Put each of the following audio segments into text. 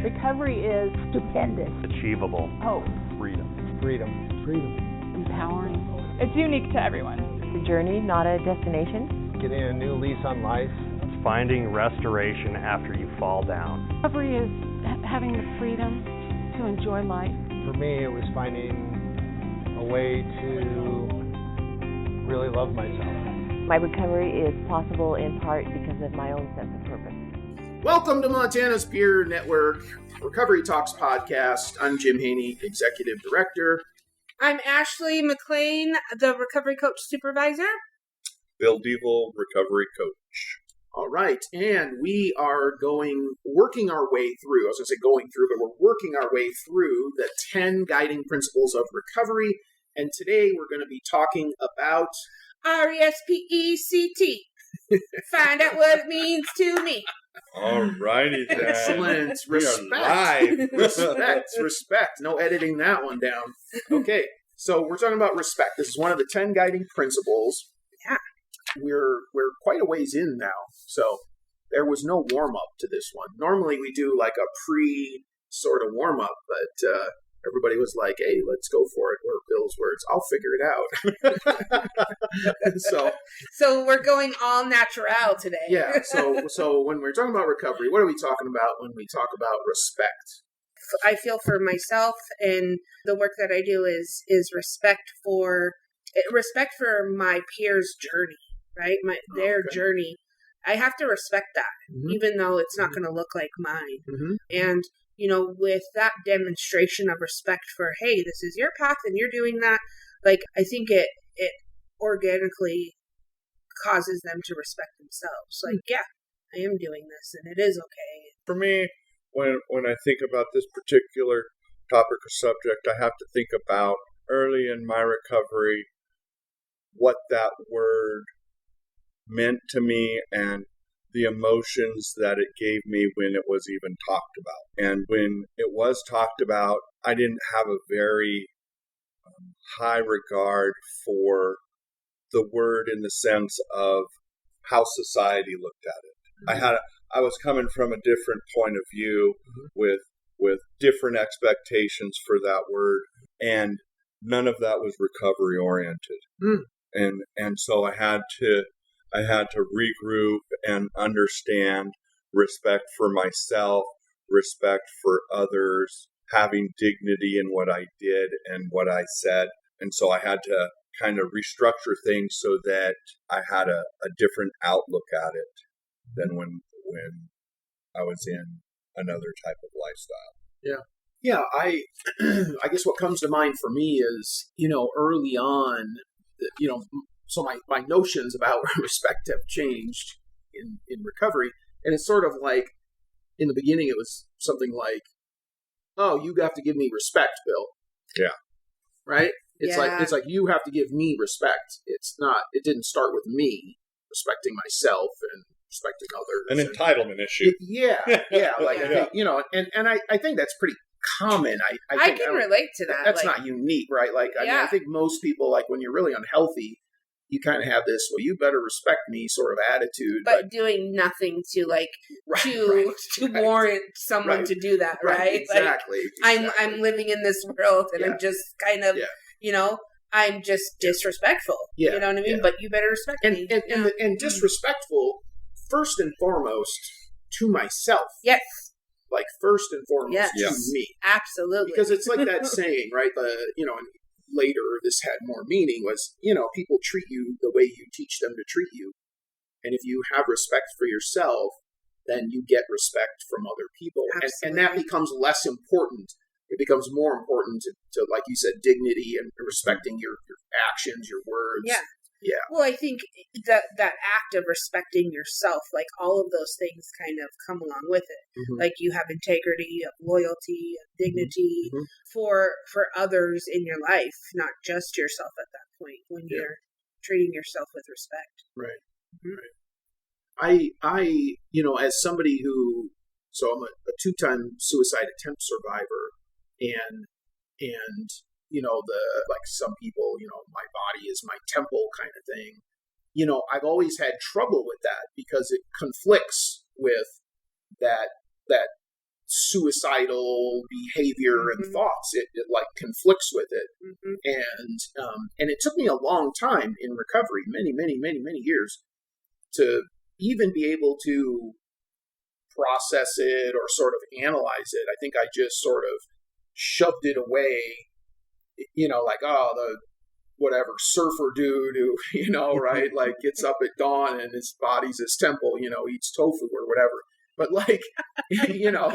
Recovery is stupendous. Achievable. Hope. Freedom. Empowering. It's unique to everyone. It's a journey, not a destination. Getting a new lease on life. It's finding restoration after you fall down. Recovery is having the freedom to enjoy life. For me, it was finding a way to really love myself. My recovery is possible in part because of my own sense of purpose. Welcome to Montana's Peer Network Recovery Talks podcast. I'm Jim Haney, Executive Director. I'm Ashley McLean, the Recovery Coach Supervisor. Bill Devil, Recovery Coach. All right, and we are working our way through, but we're working our way through the 10 guiding principles of recovery. And today we're going to be talking about RESPECT. Find out what it means to me. All righty then. Excellent. Live. Respect. No editing that one down. Okay, so we're talking about respect. This is one of the 10 guiding principles. Yeah. We're quite a ways in now, so there was no warm-up to this one. Normally we do like a sort of warm-up, but everybody was like, hey, let's go for it, or Bill's words, I'll figure it out. So we're going all natural today. Yeah, so when we're talking about recovery, what are we talking about when we talk about respect? I feel for myself, and the work that I do is respect for my peers' journey, right? Their journey. I have to respect that, even though it's not going to look like mine. Mm-hmm. And with that demonstration of respect for, hey, this is your path and you're doing that, like, I think it organically causes them to respect themselves. Like, yeah, I am doing this and it is okay. For me, when I think about this particular topic or subject, I have to think about early in my recovery, what that word meant to me and the emotions that it gave me when it was even talked about. And when it was talked about, I didn't have a very high regard for the word in the sense of how society looked at it. Mm-hmm. I was coming from a different point of view with different expectations for that word, and none of that was recovery oriented. Mm. And so I had to regroup and understand respect for myself, respect for others, having dignity in what I did and what I said. And so I had to kind of restructure things so that I had a different outlook at it than when I was in another type of lifestyle. Yeah. Yeah, I guess what comes to mind for me is, early on, so my notions about respect have changed in recovery. And it's sort of like, in the beginning, it was something like, oh, you have to give me respect, Bill. Yeah. Right? It's like you have to give me respect. It didn't start with me respecting myself and respecting others. An entitlement issue. Yeah. Like, and I think that's pretty common. I can relate to that. That's not unique, right? Like, I mean, I think most people, like, when you're really unhealthy, you kind of have this, well, you better respect me sort of attitude. But doing nothing to warrant someone to do that, right? Exactly. Like, I'm living in this world and I'm just kind of, I'm just disrespectful. Yeah. You know what I mean? Yeah. But you better respect me. And disrespectful, first and foremost, to myself. Yes. Like, first and foremost to me. Absolutely. Because it's like that saying, right? And later this had more meaning was, people treat you the way you teach them to treat you. And if you have respect for yourself, then you get respect from other people. And that becomes less important. It becomes more important to, like you said, dignity and respecting your actions, your words. Yeah. Yeah. Well, I think that act of respecting yourself, like, all of those things kind of come along with it. Mm-hmm. Like, you have integrity, of loyalty, of dignity for others in your life, not just yourself at that point when you're treating yourself with respect. Right. Mm-hmm. I as somebody so I'm a 2-time suicide attempt survivor, and like some people, my body is my temple kind of thing. I've always had trouble with that because it conflicts with that suicidal behavior and thoughts. It like conflicts with it. And it took me a long time in recovery, many years, to even be able to process it or sort of analyze it. I think I just sort of shoved it away, like, oh, the whatever surfer dude who, right, like gets up at dawn and his body's his temple, eats tofu or whatever. But like,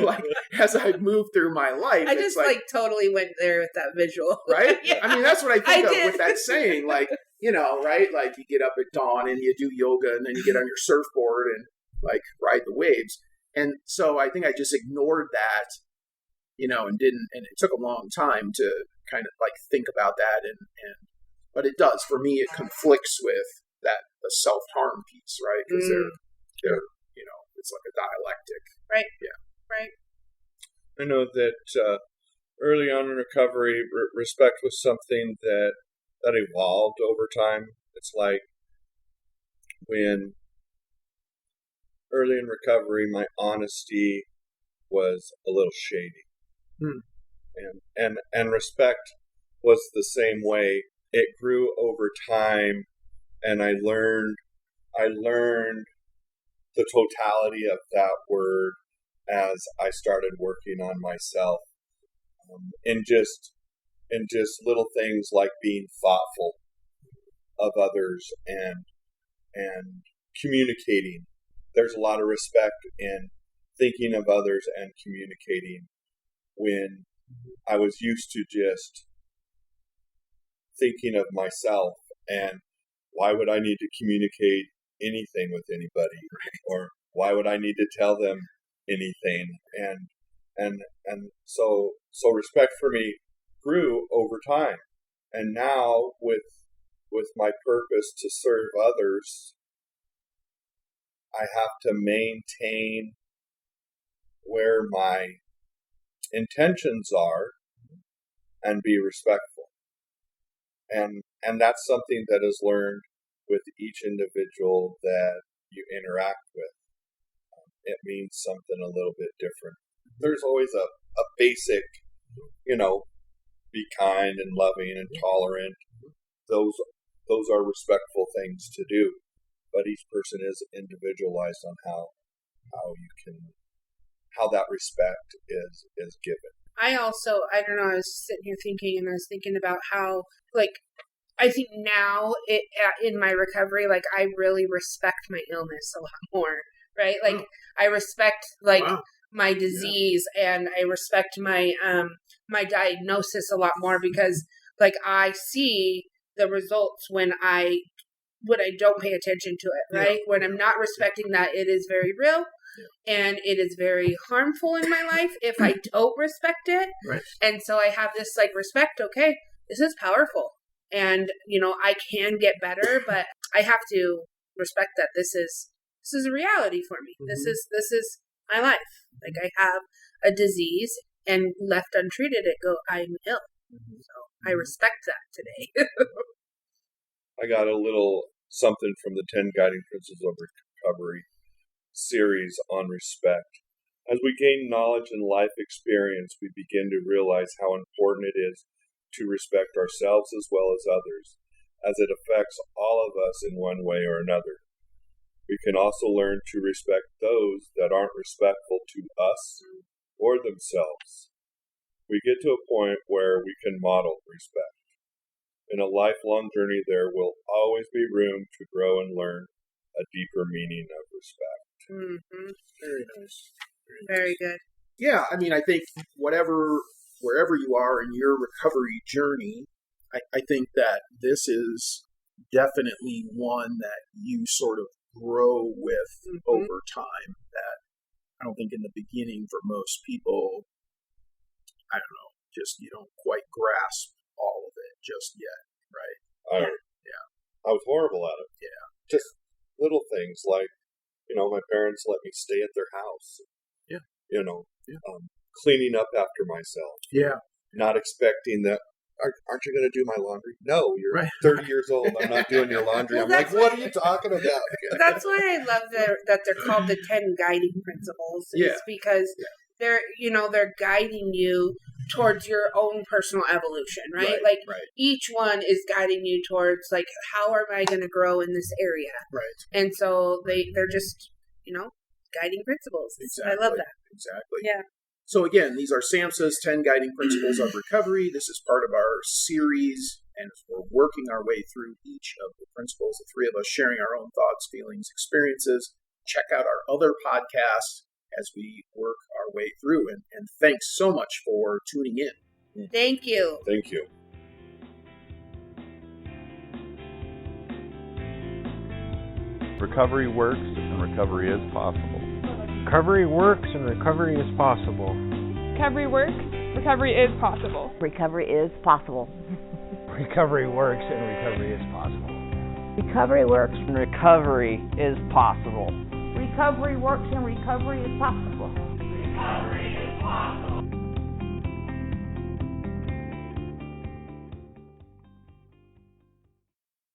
like as I moved through my life, I just like totally went there with that visual. Right? Yeah. I mean, that's what I think of with that saying, like, right? Like you get up at dawn and you do yoga and then you get on your surfboard and like ride the waves. And so I think I just ignored that, and didn't, and it took a long time to kind of like think about that. But it does, for me, it conflicts with the self-harm piece, right? Because they're, it's like a dialectic. Right. Yeah. Right. I know that early on in recovery, respect was something that evolved over time. It's like when early in recovery, my honesty was a little shady. And respect was the same way. It grew over time, and I learned the totality of that word as I started working on myself, in just little things like being thoughtful of others and communicating. There's a lot of respect in thinking of others and communicating when I was used to just thinking of myself and why would I need to communicate anything with anybody, or why would I need to tell them anything? And so respect for me grew over time, and now with my purpose to serve others, I have to maintain where my intentions are and be respectful. And that's something that is learned with each individual that you interact with. It means something a little bit different. There's always a basic, be kind and loving and tolerant. Those are respectful things to do. But each person is individualized on how that respect is given. I don't know, I was sitting here thinking, and I was thinking about how, like, I think now in my recovery, like, I really respect my illness a lot more, right? Like, I respect, like, my disease, and I respect my my diagnosis a lot more because, like, I see the results when I don't pay attention to it, right? Yeah. When I'm not respecting that, it is very real. Yeah. And it is very harmful in my life if I don't respect it. Right. And so I have this like respect, okay, this is powerful. And, I can get better, but I have to respect that this is a reality for me. Mm-hmm. This is my life. Like I have a disease and left untreated, I'm ill. Mm-hmm. So I respect that today. I got a little something from the 10 Guiding Principles of Recovery series on respect. As we gain knowledge and life experience, we begin to realize how important it is to respect ourselves as well as others, as it affects all of us in one way or another. We can also learn to respect those that aren't respectful to us or themselves. We get to a point where we can model respect. In a lifelong journey, there will always be room to grow and learn a deeper meaning of respect. Mm-hmm. Very nice. Very good. Yeah, I mean, I think wherever you are in your recovery journey, I think that this is definitely one that you sort of grow with over time. That I don't think in the beginning for most people, I don't know, just you don't quite grasp all of it just yet, right? I was horrible at it. Yeah. Just little things like, my parents let me stay at their house. Yeah. Cleaning up after myself. Yeah. Not expecting that, aren't you going to do my laundry? No, you're 30 years old. I'm not doing your laundry. Well, I'm like, what are you talking about? That's why I love that they're called the 10 Guiding Principles. Is because they're guiding you towards your own personal evolution, right? Right. Each one is guiding you towards like, how am I going to grow in this area? Right. And so they're just, guiding principles. Exactly. I love that. Exactly. Yeah. So again, these are SAMHSA's 10 Guiding Principles of Recovery. This is part of our series, and we're working our way through each of the principles, the three of us sharing our own thoughts, feelings, experiences. Check out our other podcasts as we work our way through. And thanks so much for tuning in. Thank you. Thank you. Recovery works and recovery is possible. Recovery works and recovery is possible. Recovery works. Recovery is possible. Recovery is possible. Recovery works and recovery is possible. Recovery works and recovery is possible. Recovery works and recovery is possible.